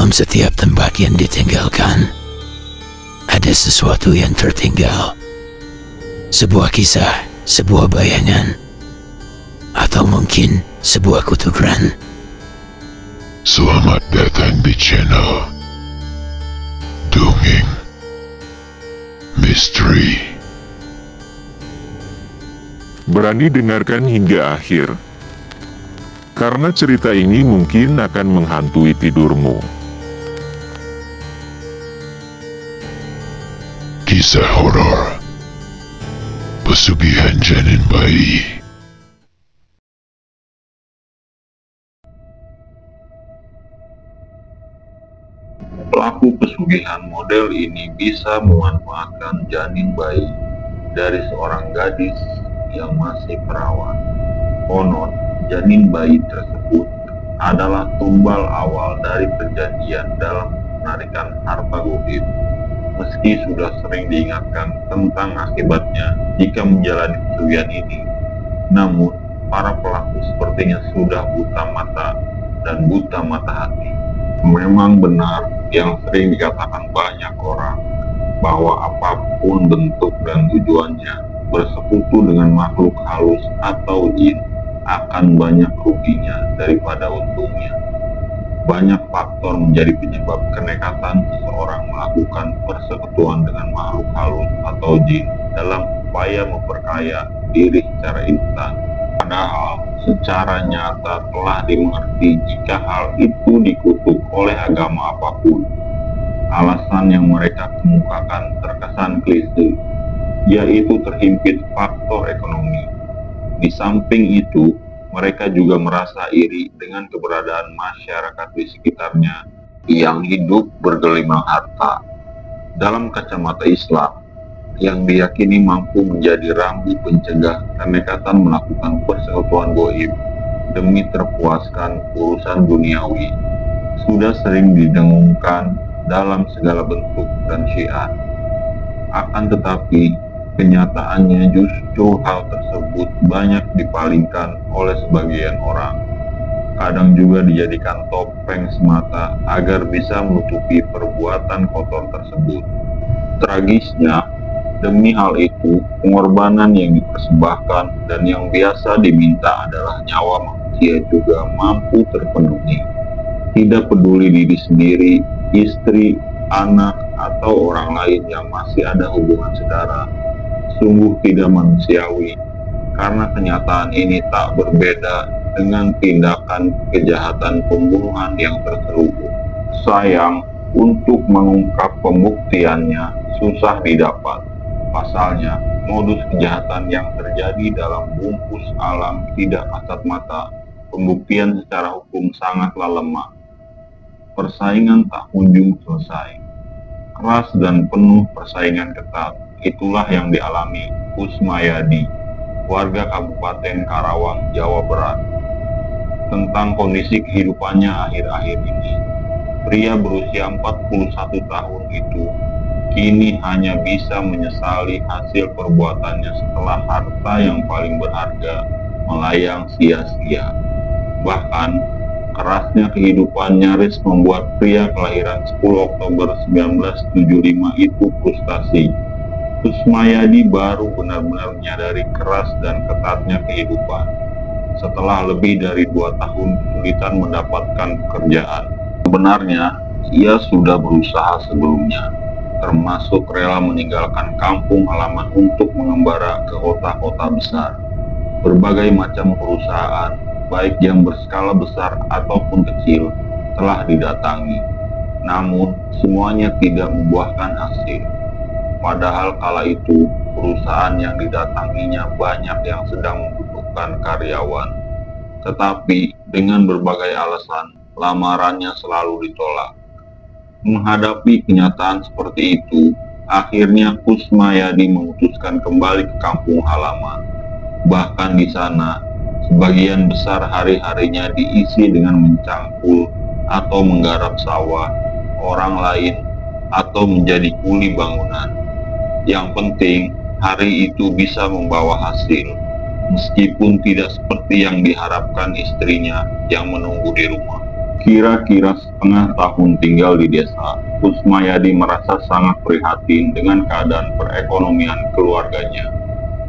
Dalam setiap tempat yang ditinggalkan, ada sesuatu yang tertinggal. Sebuah kisah, sebuah bayangan, atau mungkin sebuah kutukan. Selamat datang di channel Dongeng Misteri. Berani dengarkan hingga akhir, karena cerita ini mungkin akan menghantui tidurmu. Kisah horor Pesugihan Janin Bayi. Pelaku pesugihan model ini bisa memanfaatkan janin bayi dari seorang gadis yang masih perawan. Konon, janin bayi tersebut adalah tumbal awal dari perjanjian dalam menarikan harta goib. Meski sudah sering diingatkan tentang akibatnya jika menjalani pesugihan ini, namun para pelaku sepertinya sudah buta mata dan buta mata hati. Memang benar yang sering dikatakan banyak orang, bahwa apapun bentuk dan tujuannya, bersekutu dengan makhluk halus atau jin akan banyak ruginya daripada untungnya. Banyak faktor menjadi penyebab kenekatan seseorang melakukan persekutuan dengan makhluk halus atau jin dalam upaya memperkaya diri secara instan. Padahal secara nyata telah dimengerti jika hal itu dikutuk oleh agama apapun. Alasan yang mereka kemukakan terkesan klise, yaitu terhimpit faktor ekonomi. Di samping itu, mereka juga merasa iri dengan keberadaan masyarakat di sekitarnya yang hidup bergelimang harta. Dalam kacamata Islam, yang diyakini mampu menjadi rambu pencegah kenekatan melakukan persekutuan goib demi terpuaskan urusan duniawi, sudah sering didengungkan dalam segala bentuk dan syiar. Akan tetapi, kenyataannya justru hal tersebut banyak dipalingkan oleh sebagian orang. Kadang juga dijadikan topeng semata agar bisa menutupi perbuatan kotor tersebut. Tragisnya, demi hal itu, pengorbanan yang dipersembahkan dan yang biasa diminta adalah nyawa manusia juga mampu terpenuhi. Tidak peduli diri sendiri, istri, anak, atau orang lain yang masih ada hubungan saudara. Sungguh tidak manusiawi, karena kenyataan ini tak berbeda dengan tindakan kejahatan pembunuhan yang terselubung. Sayang, untuk mengungkap pembuktiannya susah didapat. Pasalnya, modus kejahatan yang terjadi dalam bungkus alam tidak kasat mata, pembuktian secara hukum sangatlah lemah. Persaingan tak kunjung selesai. Keras dan penuh persaingan ketat, itulah yang dialami Kusmayadi, warga Kabupaten Karawang, Jawa Barat. Tentang kondisi kehidupannya akhir-akhir ini, pria berusia 41 tahun itu kini hanya bisa menyesali hasil perbuatannya setelah harta yang paling berharga melayang sia-sia. Bahkan, kerasnya kehidupan nyaris membuat pria kelahiran 10 Oktober 1975 itu frustasi. Kusmayadi baru benar-benar menyadari keras dan ketatnya kehidupan setelah lebih dari 2 tahun kesulitan mendapatkan pekerjaan. Sebenarnya, ia sudah berusaha sebelumnya, termasuk rela meninggalkan kampung halaman untuk mengembara ke kota-kota besar. Berbagai macam perusahaan, baik yang berskala besar ataupun kecil, telah didatangi. Namun, semuanya tidak membuahkan hasil. Padahal kala itu, perusahaan yang didatanginya banyak yang sedang membutuhkan karyawan. Tetapi, dengan berbagai alasan, lamarannya selalu ditolak. Menghadapi kenyataan seperti itu, akhirnya Kusmayadi memutuskan kembali ke kampung halaman. Bahkan di sana, sebagian besar hari-harinya diisi dengan mencangkul atau menggarap sawah orang lain atau menjadi kuli bangunan. Yang penting, hari itu bisa membawa hasil, meskipun tidak seperti yang diharapkan istrinya yang menunggu di rumah. Kira-kira setengah tahun tinggal di desa, Kusmayadi merasa sangat prihatin dengan keadaan perekonomian keluarganya.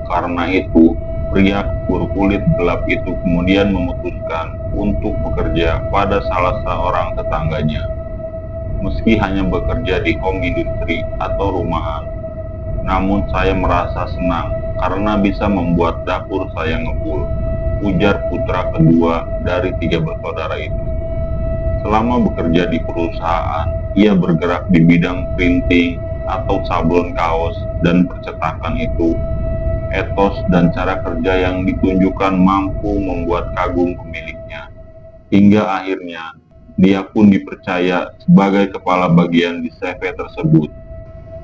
Karena itu, pria berkulit gelap itu kemudian memutuskan untuk bekerja pada salah seorang tetangganya. Meski hanya bekerja di home industry atau rumahan, namun saya merasa senang karena bisa membuat dapur saya ngebul, ujar putra kedua dari 3 bersaudara itu. Selama bekerja di perusahaan, ia bergerak di bidang printing atau sablon kaos dan percetakan itu. Etos dan cara kerja yang ditunjukkan mampu membuat kagum pemiliknya. Hingga akhirnya, dia pun dipercaya sebagai kepala bagian di CV tersebut.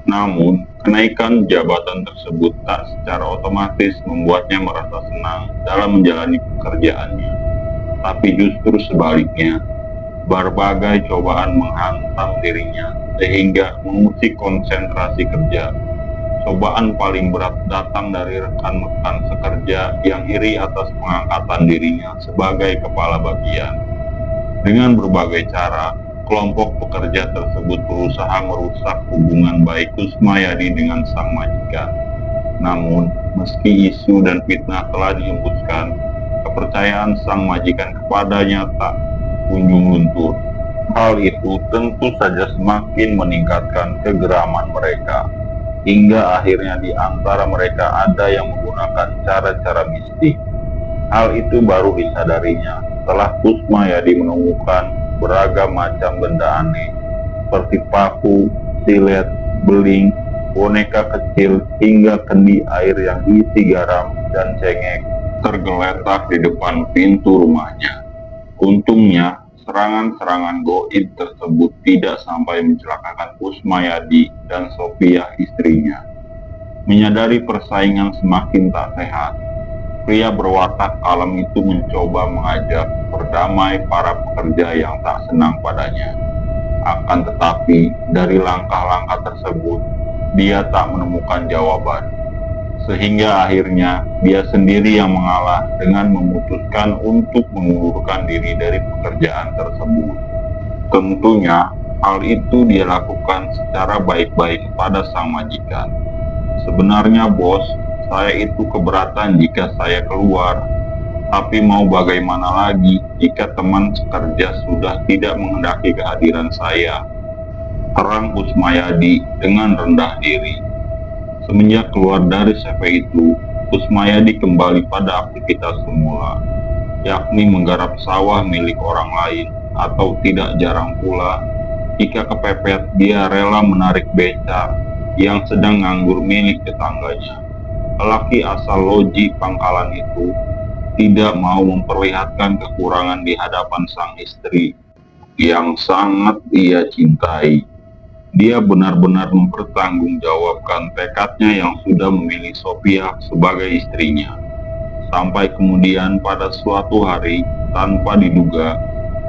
Namun, kenaikan jabatan tersebut tak secara otomatis membuatnya merasa senang dalam menjalani pekerjaannya. Tapi justru sebaliknya, berbagai cobaan menghantam dirinya sehingga mengusik konsentrasi kerja. Cobaan paling berat datang dari rekan-rekan sekerja yang iri atas pengangkatan dirinya sebagai kepala bagian. Dengan berbagai cara, kelompok pekerja tersebut berusaha merusak hubungan baik Kusmayadi dengan sang majikan. Namun, meski isu dan fitnah telah dihembuskan, kepercayaan sang majikan kepadanya tak kunjung luntur. Hal itu tentu saja semakin meningkatkan kegeraman mereka, hingga akhirnya di antara mereka ada yang menggunakan cara-cara mistik. Hal itu baru disadarinya setelah Kusmayadi menemukan beragam macam benda aneh, seperti paku, silet, beling, boneka kecil, hingga kendi air yang diisi garam dan cengek tergeletak di depan pintu rumahnya. Untungnya, serangan-serangan goib tersebut tidak sampai mencelakakan Kusmayadi dan Sophia istrinya. Menyadari persaingan semakin tak sehat, pria berwatak kalem itu mencoba mengajak berdamai para pekerja yang tak senang padanya. Akan tetapi, dari langkah-langkah tersebut, dia tak menemukan jawaban. Sehingga akhirnya dia sendiri yang mengalah dengan memutuskan untuk mengundurkan diri dari pekerjaan tersebut. Tentunya hal itu dia lakukan secara baik-baik kepada sang majikan. Sebenarnya bos, saya itu keberatan jika saya keluar, tapi mau bagaimana lagi jika teman sekerja sudah tidak menghendaki kehadiran saya, terang Kusmayadi dengan rendah diri. Semenjak keluar dari CV itu, Kusmayadi kembali pada aktivitas semula, yakni menggarap sawah milik orang lain, atau tidak jarang pula, jika kepepet dia rela menarik beca yang sedang nganggur milik tetangganya. Lelaki asal loji pangkalan itu tidak mau memperlihatkan kekurangan di hadapan sang istri yang sangat ia cintai. Dia benar-benar mempertanggungjawabkan tekadnya yang sudah memilih Sophia sebagai istrinya. Sampai kemudian pada suatu hari, tanpa diduga,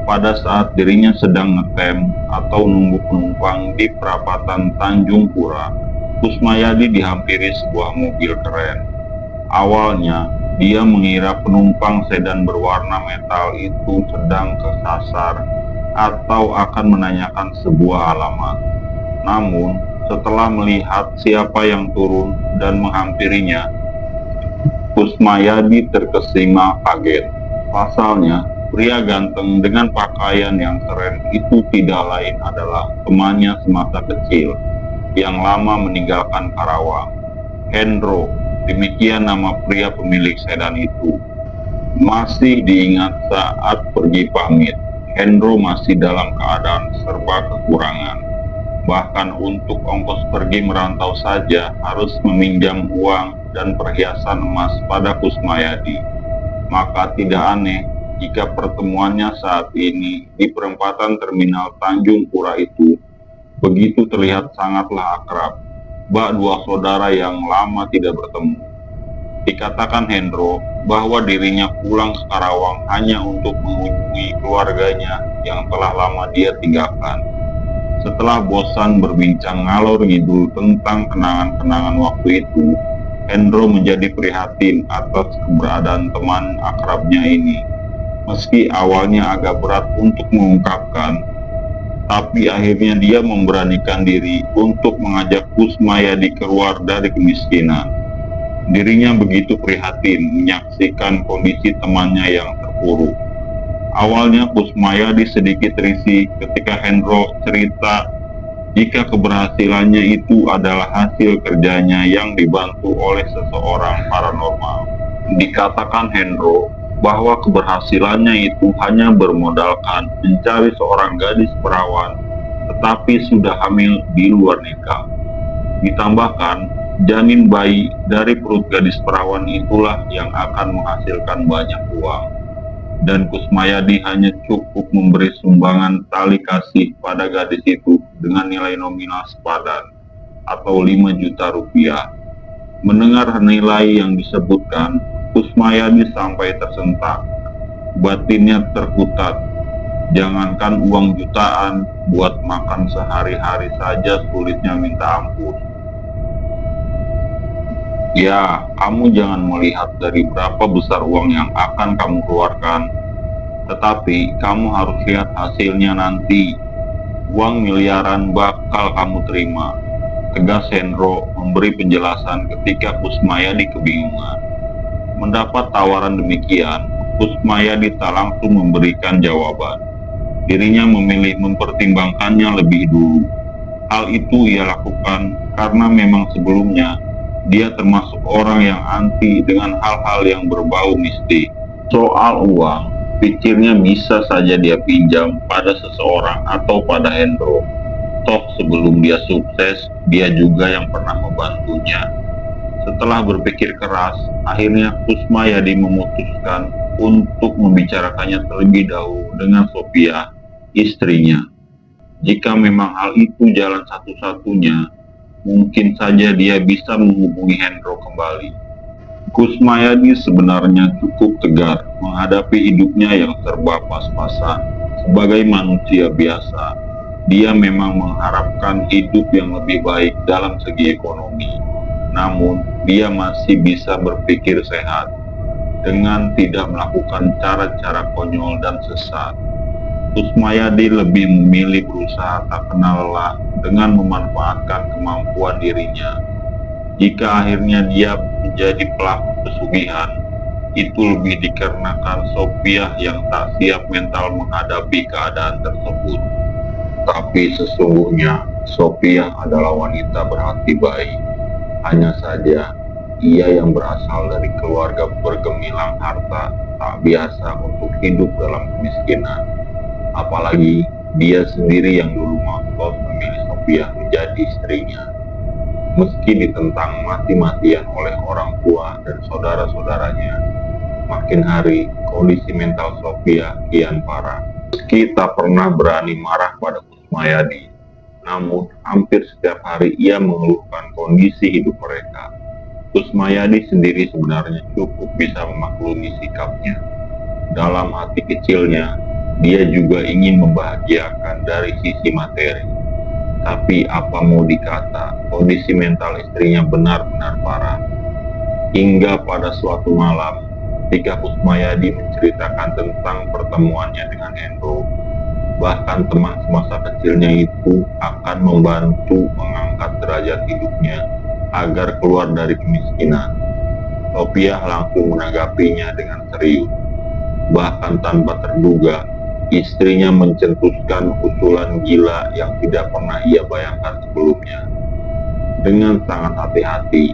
pada saat dirinya sedang ngetem atau nunggu penumpang di perapatan Tanjung Pura, Kusmayadi dihampiri sebuah mobil keren. Awalnya, dia mengira penumpang sedan berwarna metal itu sedang kesasar atau akan menanyakan sebuah alamat. Namun, setelah melihat siapa yang turun dan menghampirinya, Kusmayadi terkesima kaget. Pasalnya, pria ganteng dengan pakaian yang keren itu tidak lain adalah temannya semasa kecil, yang lama meninggalkan Karawang. Hendro, demikian nama pria pemilik sedan itu. Masih diingat saat pergi pamit, Hendro masih dalam keadaan serba kekurangan. Bahkan untuk ongkos pergi merantau saja harus meminjam uang dan perhiasan emas pada Kusmayadi. Maka tidak aneh jika pertemuannya saat ini di perempatan terminal Tanjung Pura itu begitu terlihat sangatlah akrab, bak dua saudara yang lama tidak bertemu. Dikatakan Hendro bahwa dirinya pulang ke Karawang hanya untuk mengunjungi keluarganya yang telah lama dia tinggalkan. Setelah bosan berbincang ngalor ngidul tentang kenangan-kenangan waktu itu, Hendro menjadi prihatin atas keberadaan teman akrabnya ini. Meski awalnya agak berat untuk mengungkapkan, tapi akhirnya dia memberanikan diri untuk mengajak Kusmayadi keluar dari kemiskinan. Dirinya begitu prihatin menyaksikan kondisi temannya yang terpuruk. Awalnya Kusmayadi sedikit risih ketika Hendro cerita jika keberhasilannya itu adalah hasil kerjanya yang dibantu oleh seseorang paranormal. Dikatakan Hendro bahwa keberhasilannya itu hanya bermodalkan mencari seorang gadis perawan tetapi sudah hamil di luar nikah. Ditambahkan, janin bayi dari perut gadis perawan itulah yang akan menghasilkan banyak uang. Dan Kusmayadi hanya cukup memberi sumbangan tali kasih pada gadis itu dengan nilai nominal sepadan atau 5 juta rupiah. Mendengar nilai yang disebutkan, Kusmayadi sampai tersentak. Batinnya terkutat. Jangankan uang jutaan, buat makan sehari-hari saja sulitnya minta ampun. Ya, kamu jangan melihat dari berapa besar uang yang akan kamu keluarkan, tetapi kamu harus lihat hasilnya nanti. Uang miliaran bakal kamu terima, tegas Hendro memberi penjelasan ketika Kusmayadi kebingungan. Mendapat tawaran demikian, Kusmayadi tak langsung memberikan jawaban. Dirinya memilih mempertimbangkannya lebih dulu. Hal itu ia lakukan karena memang sebelumnya dia termasuk orang yang anti dengan hal-hal yang berbau mistik. Soal uang, pikirnya bisa saja dia pinjam pada seseorang atau pada Hendro. Toh sebelum dia sukses, dia juga yang pernah membantunya. Setelah berpikir keras, akhirnya Kusmayadi memutuskan untuk membicarakannya terlebih dahulu dengan Sophia, istrinya. Jika memang hal itu jalan satu-satunya, mungkin saja dia bisa menghubungi Hendro kembali. Kusmayadi sebenarnya cukup tegar menghadapi hidupnya yang serba pas-pasan. Sebagai manusia biasa, dia memang mengharapkan hidup yang lebih baik dalam segi ekonomi. Namun, dia masih bisa berpikir sehat dengan tidak melakukan cara-cara konyol dan sesat. Kusmayadi lebih memilih berusaha tak kenal lelah dengan memanfaatkan kemampuan dirinya. Jika akhirnya dia menjadi pelaku pesugihan, itu lebih dikarenakan Sophia yang tak siap mental menghadapi keadaan tersebut. Tapi sesungguhnya Sophia adalah wanita berhati baik. Hanya saja ia yang berasal dari keluarga bergemilang harta tak biasa untuk hidup dalam kemiskinan. Apalagi dia sendiri yang dulu ngotot memilih Sophia menjadi istrinya. Meski ditentang mati-matian oleh orang tua dan saudara-saudaranya, makin hari kondisi mental Sophia kian parah. Meski tak pernah berani marah pada Kusmayadi, namun hampir setiap hari ia mengeluhkan kondisi hidup mereka. Kusmayadi sendiri sebenarnya cukup bisa memaklumi sikapnya. Dalam hati kecilnya, dia juga ingin membahagiakan dari sisi materi. Tapi apa mau dikata, kondisi mental istrinya benar-benar parah. Hingga pada suatu malam, ketika Kusmayadi menceritakan tentang pertemuannya dengan Hendro, bahkan teman semasa kecilnya itu akan membantu mengangkat derajat hidupnya agar keluar dari kemiskinan. Sophia langsung menanggapinya dengan serius. Bahkan tanpa terduga, istrinya mencetuskan usulan gila yang tidak pernah ia bayangkan sebelumnya. Dengan sangat hati-hati,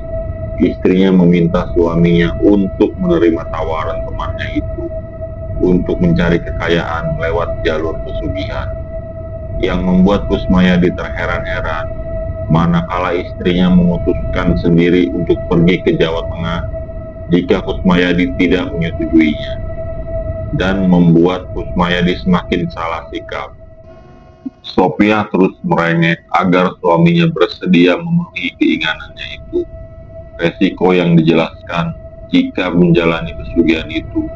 istrinya meminta suaminya untuk menerima tawaran temannya itu untuk mencari kekayaan lewat jalur pesugihan. Yang membuat Kusmayadi terheran-heran manakala istrinya memutuskan sendiri untuk pergi ke Jawa Tengah jika Kusmayadi tidak menyetujuinya, dan membuat Kusmayadi semakin salah sikap. Sophia terus merengek agar suaminya bersedia memenuhi keinginannya itu. Resiko yang dijelaskan jika menjalani pesugihan itu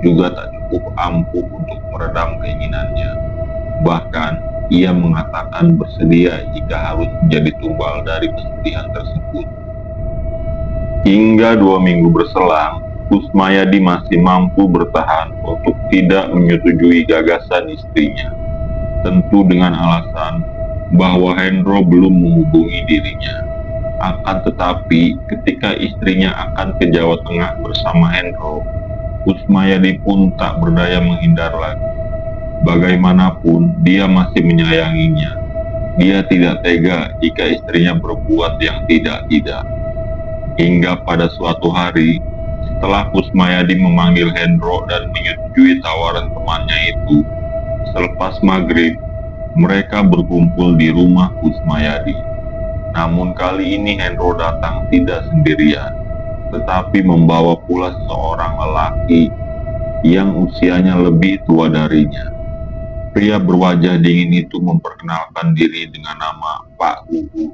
juga tak cukup ampuh untuk meredam keinginannya. Bahkan ia mengatakan bersedia jika harus menjadi tumbal dari pesugihan tersebut. Hingga 2 minggu berselang, Kusmayadi masih mampu bertahan untuk tidak menyetujui gagasan istrinya, tentu dengan alasan bahwa Hendro belum menghubungi dirinya. Akan tetapi, ketika istrinya akan ke Jawa Tengah bersama Hendro, Kusmayadi pun tak berdaya menghindar lagi. Bagaimanapun, dia masih menyayanginya. Dia tidak tega jika istrinya berbuat yang tidak-tidak. Hingga pada suatu hari, setelah Kusmayadi memanggil Hendro dan menyetujui tawaran temannya itu, selepas maghrib, mereka berkumpul di rumah Kusmayadi. Namun kali ini Hendro datang tidak sendirian, tetapi membawa pula seorang lelaki yang usianya lebih tua darinya. Pria berwajah dingin itu memperkenalkan diri dengan nama Pak Gugu.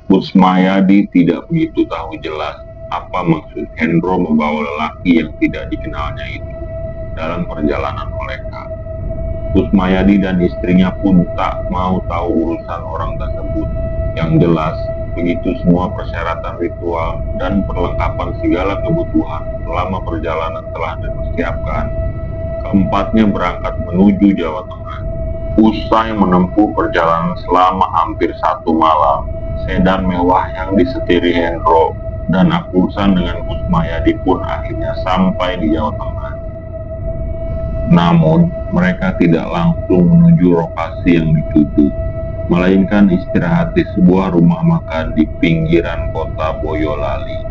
Kusmayadi tidak begitu tahu jelas apa maksud Hendro membawa lelaki yang tidak dikenalnya itu dalam perjalanan mereka. Kusmayadi dan istrinya pun tak mau tahu urusan orang tersebut. Yang jelas, begitu semua persyaratan ritual dan perlengkapan segala kebutuhan selama perjalanan telah dipersiapkan, keempatnya berangkat menuju Jawa Tengah. Usai menempuh perjalanan selama hampir 1 malam, sedan mewah yang disetiri Hendro dan Akusan dengan Kusmayadi pun akhirnya sampai di Jawa Tengah. Namun, mereka tidak langsung menuju lokasi yang dituju, melainkan istirahat di sebuah rumah makan di pinggiran kota Boyolali.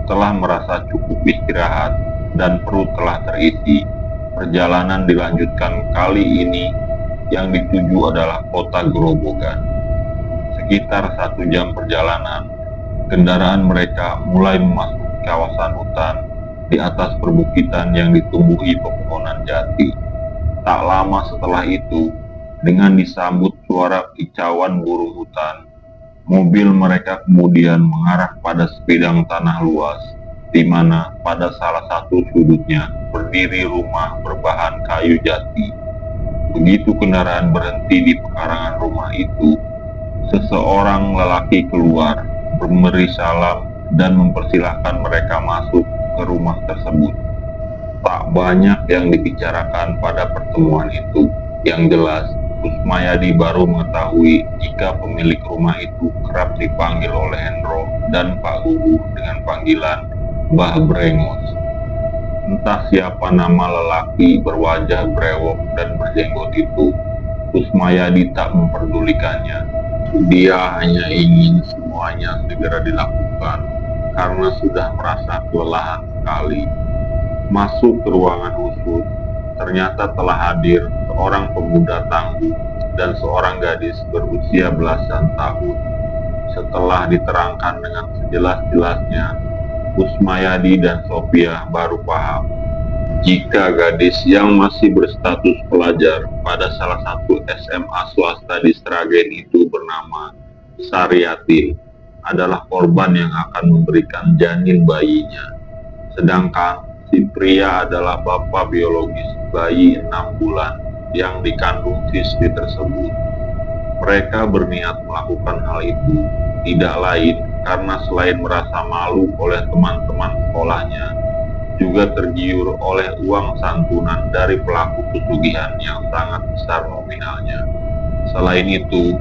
Setelah merasa cukup istirahat dan perut telah terisi, perjalanan dilanjutkan. Kali ini yang dituju adalah kota Grobogan. Sekitar 1 jam perjalanan, kendaraan mereka mulai memasuki kawasan hutan di atas perbukitan yang ditumbuhi pepohonan jati. Tak lama setelah itu, dengan disambut suara kicauan burung hutan, mobil mereka kemudian mengarah pada sebidang tanah luas, di mana pada salah satu sudutnya berdiri rumah berbahan kayu jati. Begitu kendaraan berhenti di pekarangan rumah itu, seseorang lelaki keluar, memberi salam dan mempersilahkan mereka masuk ke rumah tersebut. Tak banyak yang dibicarakan pada pertemuan itu. Yang jelas, Kusmayadi baru mengetahui jika pemilik rumah itu kerap dipanggil oleh Hendro dan Pak Gugu dengan panggilan Mbah Brengos. Entah siapa nama lelaki berwajah brewok dan berjenggot itu, Kusmayadi tak memperdulikannya. Dia hanya ingin semuanya segera dilakukan karena sudah merasa kelelahan sekali. Masuk ke ruangan khusus, ternyata telah hadir seorang pemuda tangguh dan seorang gadis berusia belasan tahun. Setelah diterangkan dengan sejelas-jelasnya, Kusmayadi dan Sophia baru paham jika gadis yang masih berstatus pelajar pada salah satu SMA swasta di Sragen itu bernama Saryatin adalah korban yang akan memberikan janin bayinya. Sedangkan si pria adalah bapak biologis bayi 6 bulan yang dikandung siswi tersebut. Mereka berniat melakukan hal itu tidak lain karena selain merasa malu oleh teman-teman sekolahnya, juga tergiur oleh uang santunan dari pelaku pesugihan yang sangat besar nominalnya. Selain itu,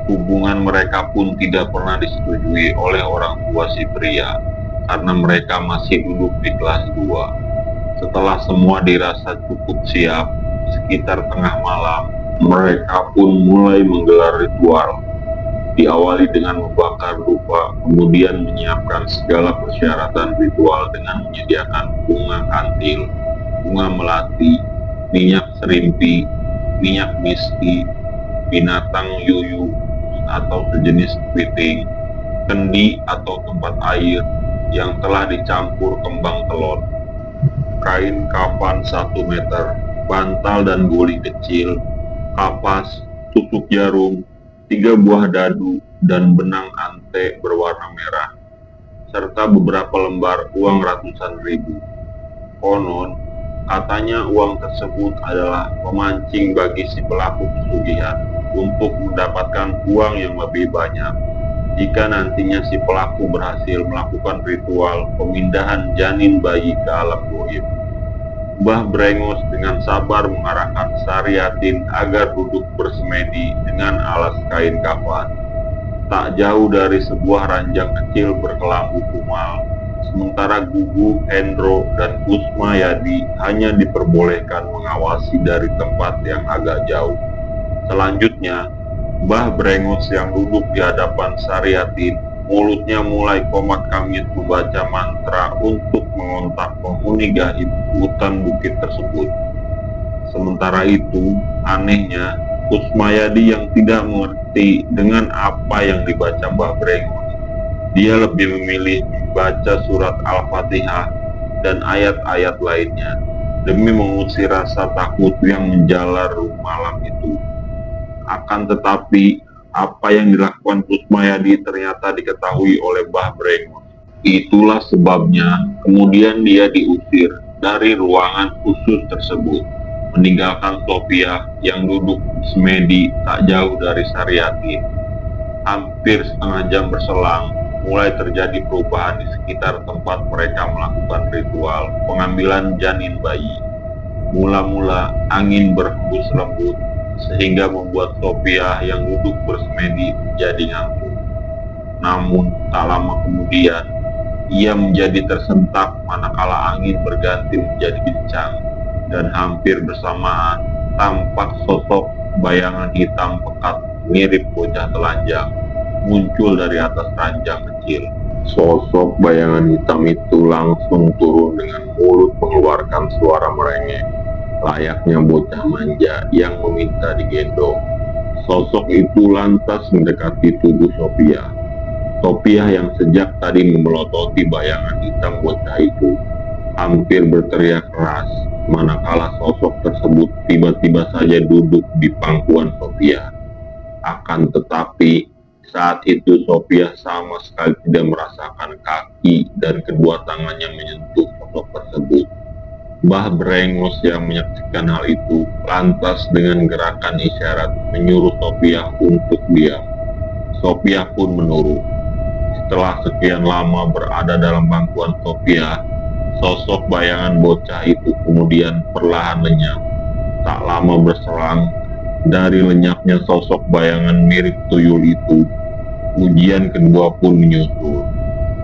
hubungan mereka pun tidak pernah disetujui oleh orang tua si pria karena mereka masih duduk di kelas 2. Setelah semua dirasa cukup siap, sekitar tengah malam, mereka pun mulai menggelar ritual. Diawali dengan membakar dupa, kemudian menyiapkan segala persyaratan ritual dengan menyediakan bunga kantil, bunga melati, minyak serimpi, minyak miski, binatang yuyu atau sejenis kepiting, kendi atau tempat air yang telah dicampur kembang telur, kain kafan 1 meter, bantal dan guling kecil, kapas, tusuk jarum, 3 buah dadu, dan benang ante berwarna merah, serta beberapa lembar uang ratusan ribu. Konon, katanya uang tersebut adalah pemancing bagi si pelaku pesugihan untuk mendapatkan uang yang lebih banyak. jika nantinya si pelaku berhasil melakukan ritual pemindahan janin bayi ke alam goib. Mbah Brengos dengan sabar mengarahkan Saryatin agar duduk bersemedi dengan alas kain kafan. Tak jauh dari sebuah ranjang kecil berkelambu kumal, sementara Gugu, Hendro, dan Kusmayadi hanya diperbolehkan mengawasi dari tempat yang agak jauh. Selanjutnya, Mbah Brengos yang duduk di hadapan Saryatin, mulutnya mulai komat kamit membaca mantra untuk mengontak penghuni gaib hutan bukit tersebut. Sementara itu, anehnya, Kusmayadi yang tidak mengerti dengan apa yang dibaca Mbah Brengos. Dia lebih memilih membaca surat Al-Fatihah dan ayat-ayat lainnya demi mengusir rasa takut yang menjalar malam itu. Akan tetapi, apa yang dilakukan Kusmayadi ternyata diketahui oleh Mbah Brengos. Itulah sebabnya kemudian dia diusir dari ruangan khusus tersebut, meninggalkan Sophia yang duduk semedi tak jauh dari Saryatin. Hampir setengah jam berselang, mulai terjadi perubahan di sekitar tempat mereka melakukan ritual pengambilan janin bayi. Mula-mula angin berhembus lembut, sehingga membuat Sophia yang duduk bersemedi menjadi ngantuk. Namun tak lama kemudian, ia menjadi tersentak manakala angin berganti menjadi kencang, dan hampir bersamaan tampak sosok bayangan hitam pekat mirip bocah telanjang muncul dari atas ranjang kecil. Sosok bayangan hitam itu langsung turun dengan mulut mengeluarkan suara merengek, layaknya bocah manja yang meminta digendong. Sosok itu lantas mendekati tubuh Sophia. Sophia yang sejak tadi memelototi bayangan hitam bocah itu hampir berteriak keras, manakala sosok tersebut tiba-tiba saja duduk di pangkuan Sophia. Akan tetapi, saat itu Sophia sama sekali tidak merasakan kaki dan kedua tangannya menyentuh sosok tersebut. Mbah Brengos yang menyaksikan hal itu lantas dengan gerakan isyarat menyuruh Sophia untuk diam. Sophia pun menurut. Setelah sekian lama berada dalam pangkuan Sophia, sosok bayangan bocah itu kemudian perlahan lenyap. Tak lama berselang, dari lenyapnya sosok bayangan mirip tuyul itu, ujian kedua pun menyusul.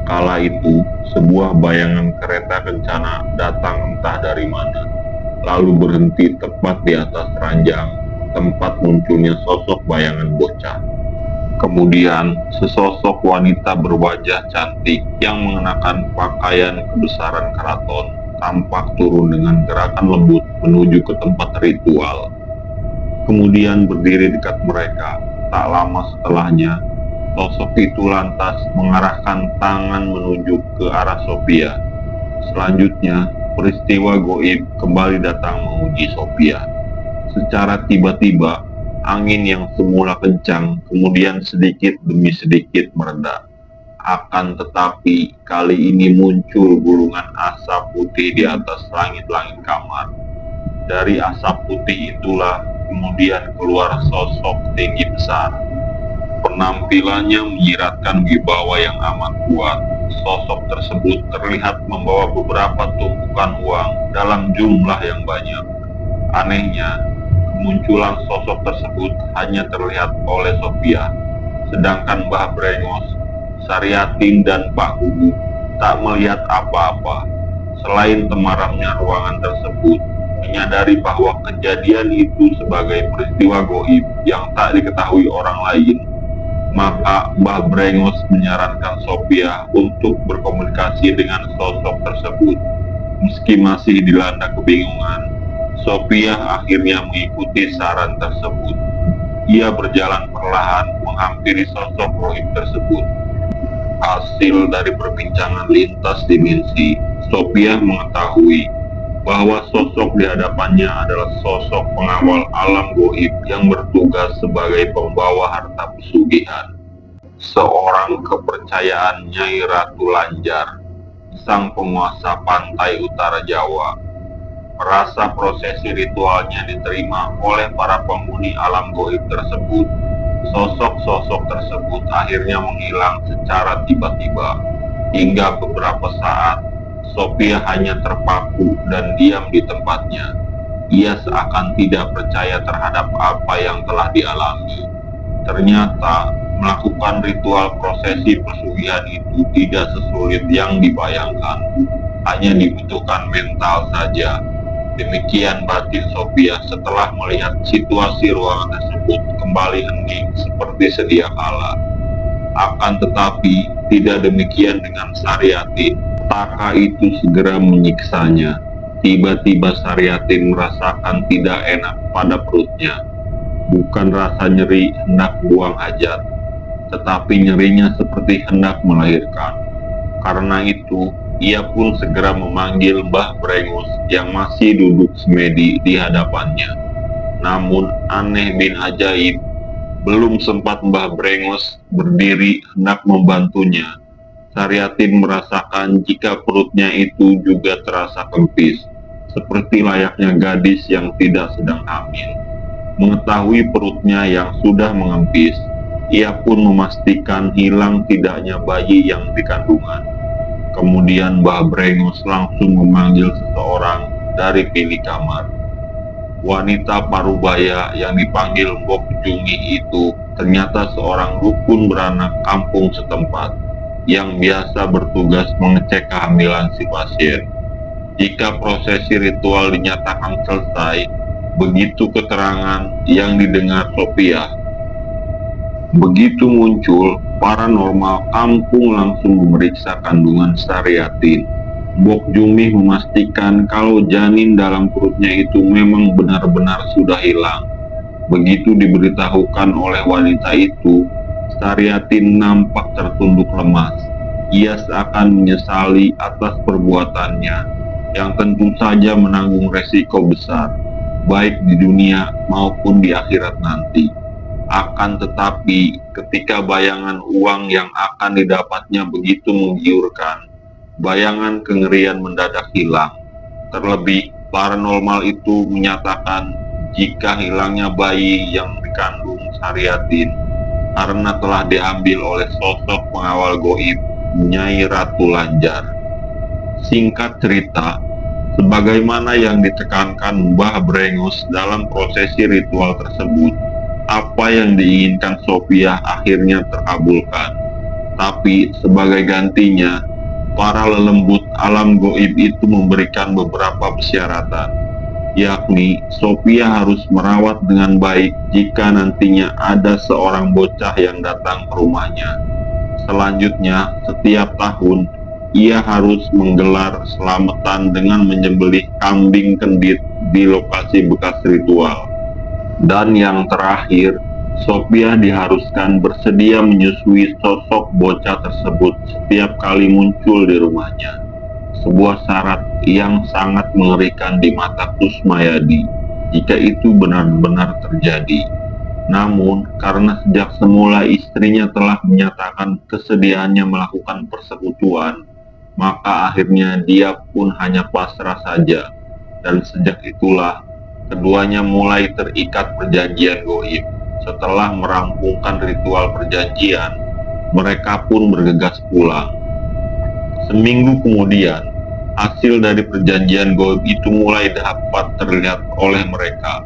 Kala itu, sebuah bayangan kereta kencana datang entah dari mana, lalu berhenti tepat di atas ranjang, tempat munculnya sosok bayangan bocah. Kemudian, sesosok wanita berwajah cantik yang mengenakan pakaian kebesaran keraton tampak turun dengan gerakan lembut menuju ke tempat ritual. Kemudian berdiri dekat mereka. Tak lama setelahnya, sosok itu lantas mengarahkan tangan menuju ke arah Sophia. Selanjutnya, peristiwa goib kembali datang menguji Sophia. Secara tiba-tiba, angin yang semula kencang kemudian sedikit demi sedikit mereda. Akan tetapi, kali ini muncul gulungan asap putih di atas langit-langit kamar. Dari asap putih itulah kemudian keluar sosok tinggi besar. Penampilannya menyiratkan wibawa yang amat kuat. Sosok tersebut terlihat membawa beberapa tumpukan uang dalam jumlah yang banyak. Anehnya, kemunculan sosok tersebut hanya terlihat oleh Sophia, sedangkan Mbah Brengos, Saryatin, dan Pak Gugu tak melihat apa-apa. Selain temaramnya ruangan tersebut, menyadari bahwa kejadian itu sebagai peristiwa goib yang tak diketahui orang lain, maka Mbah Brengos menyarankan Sophia untuk berkomunikasi dengan sosok tersebut. Meski masih dilanda kebingungan, Sophia akhirnya mengikuti saran tersebut. Ia berjalan perlahan menghampiri sosok goib tersebut. Hasil dari perbincangan lintas dimensi, Sophia mengetahui bahwa sosok di hadapannya adalah sosok pengawal alam goib yang bertugas sebagai pembawa harta pesugihan. Seorang kepercayaan Nyai Ratu Lanjar, sang penguasa pantai utara Jawa, merasa prosesi ritualnya diterima oleh para penghuni alam goib tersebut. Sosok-sosok tersebut akhirnya menghilang secara tiba-tiba. Hingga beberapa saat, Sophia hanya terpaku dan diam di tempatnya. Ia seakan tidak percaya terhadap apa yang telah dialami. Ternyata, melakukan ritual prosesi pesugihan itu tidak sesulit yang dibayangkan. Hanya dibutuhkan mental saja. Demikian batin Sophia setelah melihat situasi ruangan tersebut kembali hening seperti sedia kala. Akan tetapi, tidak demikian dengan Saryatin. Petaka itu segera menyiksanya. Tiba-tiba Saryatin merasakan tidak enak pada perutnya. Bukan rasa nyeri hendak buang hajat, tetapi nyerinya seperti hendak melahirkan. Karena itu, ia pun segera memanggil Mbah Brengus yang masih duduk semedi di hadapannya. Namun aneh bin ajaib, belum sempat Mbah Brengus berdiri hendak membantunya, Saryatin merasakan jika perutnya itu juga terasa kempis, seperti layaknya gadis yang tidak sedang hamil. Mengetahui perutnya yang sudah mengempis, ia pun memastikan hilang tidaknya bayi yang dikandungan. Kemudian Mbah Brengus langsung memanggil seseorang dari bilik kamar. Wanita parubaya yang dipanggil Mbok Jungi itu ternyata seorang dukun beranak kampung setempat yang biasa bertugas mengecek kehamilan si pasien. Jika prosesi ritual dinyatakan selesai, begitu keterangan yang didengar Sophia. Begitu muncul, paranormal kampung langsung memeriksa kandungan Saryatin. Mbok Jumi memastikan kalau janin dalam perutnya itu memang benar-benar sudah hilang. Begitu diberitahukan oleh wanita itu, Saryatin nampak tertunduk lemas. Ia seakan menyesali atas perbuatannya, yang tentu saja menanggung resiko besar, baik di dunia maupun di akhirat nanti. Akan tetapi, ketika bayangan uang yang akan didapatnya begitu menggiurkan, bayangan kengerian mendadak hilang. Terlebih, paranormal itu menyatakan jika hilangnya bayi yang dikandung Saryatin karena telah diambil oleh sosok pengawal goib, Nyai Ratu Lanjar. Singkat cerita, sebagaimana yang ditekankan Mbah Brengus dalam prosesi ritual tersebut, apa yang diinginkan Sophia akhirnya terkabulkan. Tapi sebagai gantinya, para lelembut alam goib itu memberikan beberapa persyaratan, yakni Sophia harus merawat dengan baik jika nantinya ada seorang bocah yang datang ke rumahnya. Selanjutnya, setiap tahun ia harus menggelar selamatan dengan menyembelih kambing kendit di lokasi bekas ritual. Dan yang terakhir, Sophia diharuskan bersedia menyusui sosok bocah tersebut setiap kali muncul di rumahnya. Sebuah syarat yang sangat mengerikan di mata Kusmayadi jika itu benar-benar terjadi. Namun, karena sejak semula istrinya telah menyatakan kesediaannya melakukan persekutuan, maka akhirnya dia pun hanya pasrah saja. Dan sejak itulah, keduanya mulai terikat perjanjian goib. Setelah merampungkan ritual perjanjian, mereka pun bergegas pulang. Seminggu kemudian, hasil dari perjanjian goib itu mulai dapat terlihat oleh mereka.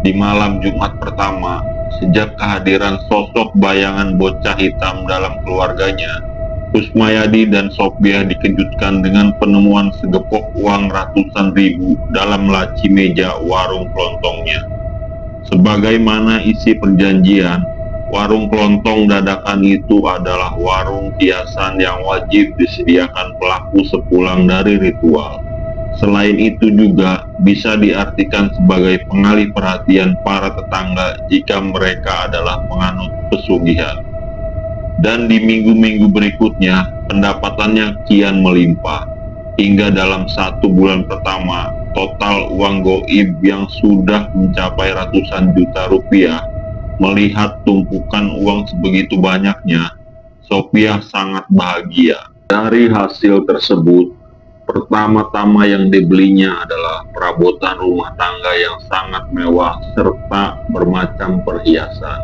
Di malam Jumat pertama, sejak kehadiran sosok bayangan bocah hitam dalam keluarganya, Kusmayadi dan Sophia dikejutkan dengan penemuan segepok uang ratusan ribu dalam laci meja warung kelontongnya. Sebagaimana isi perjanjian, warung kelontong dadakan itu adalah warung hiasan yang wajib disediakan pelaku sepulang dari ritual. Selain itu juga bisa diartikan sebagai pengalih perhatian para tetangga jika mereka adalah penganut pesugihan. Dan di minggu-minggu berikutnya, pendapatannya kian melimpah. Hingga dalam 1 bulan pertama, total uang goib yang sudah mencapai ratusan juta rupiah. Melihat tumpukan uang sebegitu banyaknya, Sophia sangat bahagia. Dari hasil tersebut, pertama-tama yang dibelinya adalah perabotan rumah tangga yang sangat mewah serta bermacam perhiasan.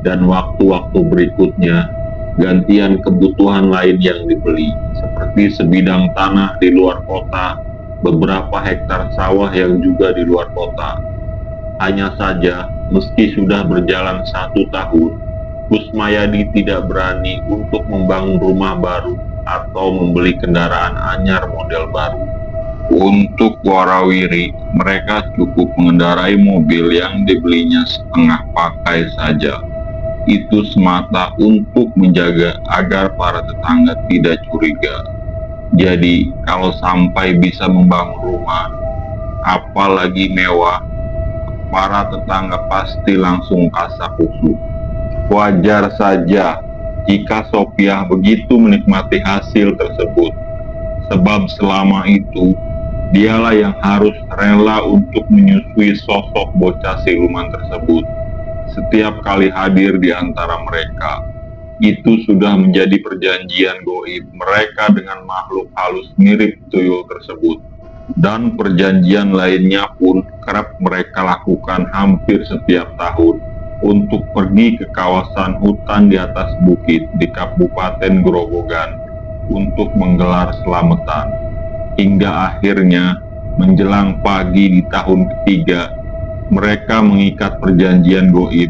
dan waktu-waktu berikutnya gantian kebutuhan lain yang dibeli, seperti sebidang tanah di luar kota, beberapa hektar sawah yang juga di luar kota. Hanya saja, meski sudah berjalan 1 tahun, Kusmayadi tidak berani untuk membangun rumah baru atau membeli kendaraan anyar model baru. Untuk warawiri, mereka cukup mengendarai mobil yang dibelinya setengah pakai saja. Itu semata untuk menjaga agar para tetangga tidak curiga. Jadi, kalau sampai bisa membangun rumah, apalagi mewah, para tetangga pasti langsung kasak-kusuk. Wajar saja jika Sophia begitu menikmati hasil tersebut, sebab selama itu dialah yang harus rela untuk menyusui sosok bocah siluman tersebut. Setiap kali hadir di antara mereka, itu sudah menjadi perjanjian gaib mereka dengan makhluk halus mirip tuyul tersebut. Dan perjanjian lainnya pun kerap mereka lakukan hampir setiap tahun untuk pergi ke kawasan hutan di atas bukit di Kabupaten Grobogan untuk menggelar selamatan. Hingga akhirnya menjelang pagi di tahun ketiga, mereka mengikat perjanjian gaib.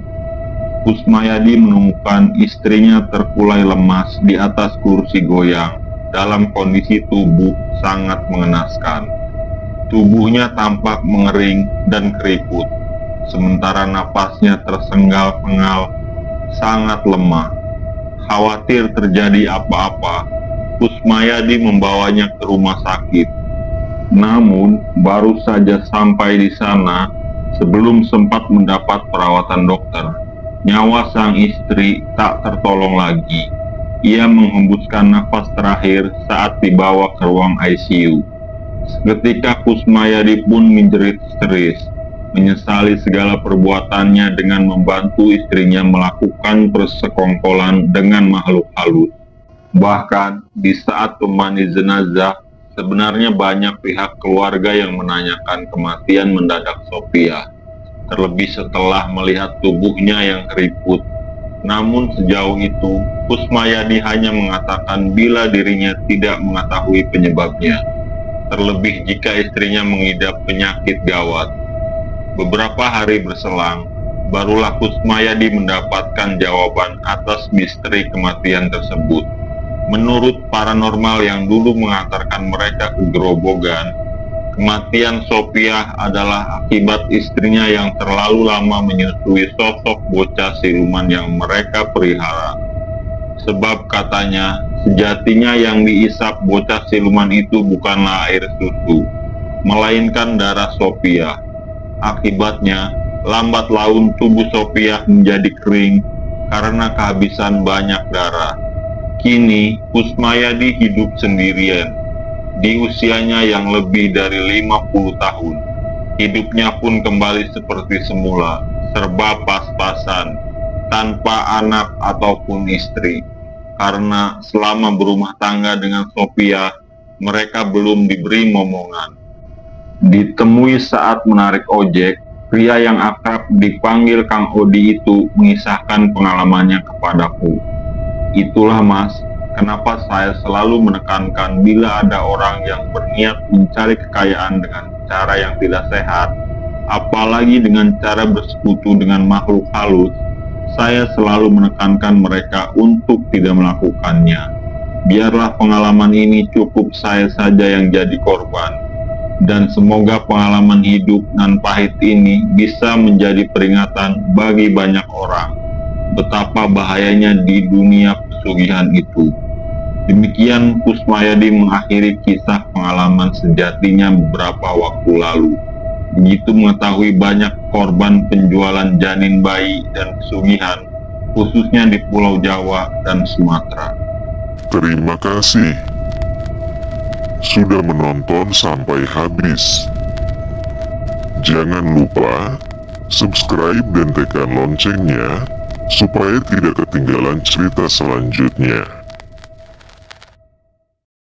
Kusmayadi menemukan istrinya terkulai lemas di atas kursi goyang dalam kondisi tubuh sangat mengenaskan. Tubuhnya tampak mengering dan keriput, sementara napasnya tersengal-sengal, sangat lemah. Khawatir terjadi apa-apa, Kusmayadi membawanya ke rumah sakit. Namun, baru saja sampai di sana, sebelum sempat mendapat perawatan dokter, nyawa sang istri tak tertolong lagi. Ia menghembuskan nafas terakhir saat dibawa ke ruang ICU. Seketika Kusmayadi pun menjerit histeris, menyesali segala perbuatannya dengan membantu istrinya melakukan persekongkolan dengan makhluk halus. Bahkan di saat pemandi jenazah, sebenarnya banyak pihak keluarga yang menanyakan kematian mendadak Sophia, terlebih setelah melihat tubuhnya yang keriput. Namun sejauh itu, Kusmayadi hanya mengatakan bila dirinya tidak mengetahui penyebabnya, terlebih jika istrinya mengidap penyakit gawat. Beberapa hari berselang, barulah Kusmayadi mendapatkan jawaban atas misteri kematian tersebut. Menurut paranormal yang dulu mengantarkan mereka ke Grobogan, kematian Sophia adalah akibat istrinya yang terlalu lama menyusui sosok bocah siluman yang mereka pelihara. Sebab katanya, sejatinya yang diisap bocah siluman itu bukanlah air susu, melainkan darah Sophia. Akibatnya, lambat laun tubuh Sophia menjadi kering karena kehabisan banyak darah. Kini, Kusmayadi hidup sendirian. Di usianya yang lebih dari 50 tahun, hidupnya pun kembali seperti semula, serba pas-pasan, tanpa anak ataupun istri. Karena selama berumah tangga dengan Sophia, mereka belum diberi momongan. Ditemui saat menarik ojek, pria yang akrab dipanggil Kang Odi itu mengisahkan pengalamannya kepadaku. Itulah Mas, kenapa saya selalu menekankan bila ada orang yang berniat mencari kekayaan dengan cara yang tidak sehat, apalagi dengan cara bersekutu dengan makhluk halus, saya selalu menekankan mereka untuk tidak melakukannya. Biarlah pengalaman ini cukup saya saja yang jadi korban, dan semoga pengalaman hidup nan pahit ini bisa menjadi peringatan bagi banyak orang betapa bahayanya di dunia pesugihan itu. Demikian Kusmayadi mengakhiri kisah pengalaman sejatinya beberapa waktu lalu. Begitu mengetahui banyak korban penjualan janin bayi dan pesugihan, khususnya di Pulau Jawa dan Sumatera. Terima kasih sudah menonton sampai habis. Jangan lupa subscribe dan tekan loncengnya supaya tidak ketinggalan cerita selanjutnya.